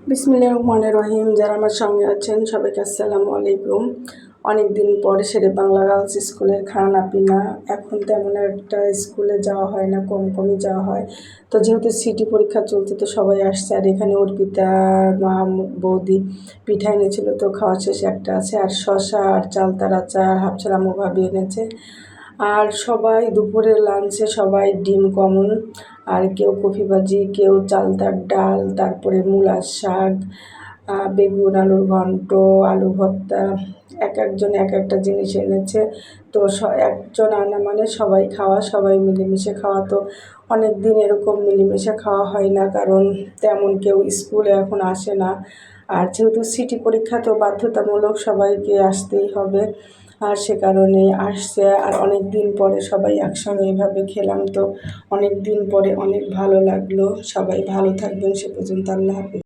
বিসমিল্লাহির রহমানির রহিম। যারা আমার সঙ্গে আছেন সবাইকে আসসালামু আলাইকুম। অনেক দিন পরে শেরে বাংলা গার্লস স্কুলের খানা পিনা। এখন তেমন একটা স্কুলে যাওয়া হয় না, কমই যাওয়া হয়। তো যেহেতু সিটি পরীক্ষা চলছে তো সবাই আসছে, আর এখানে অর্পিতা মা বৌদি পিঠা এনেছিল, তো খাওয়া শেষে একটা আছে, আর শসা আর চালতার আচার হাফছাড়া ভাবি এনেছে। আর সবাই দুপুরের লাঞ্চে সবাই ডিম কমন, আর কেউ কফি ভাজি, কেউ চালতার ডাল, তারপরে মূলার শাক, বেগুন আলুর ঘন্ট, আলু ভর্তা, এক একজন এক একটা জিনিস এনেছে। তো একজন আনা মানে সবাই খাওয়া, সবাই মিলেমিশে খাওয়া। তো অনেক দিন এরকম মিলেমিশে খাওয়া হয় না, কারণ তেমন কেউ স্কুলে এখন আসে না। আর যেহেতু সিটি পরীক্ষা তো বাধ্যতামূলক সবাইকে আসতেই হবে, আর সে কারণে আসছে। আর অনেক দিন পরে সবাই একসঙ্গে এভাবে খেলাম, তো অনেক দিন পরে অনেক ভালো লাগলো। সবাই ভালো থাকবেন, সে পর্যন্ত আল্লাহ হাফেজ।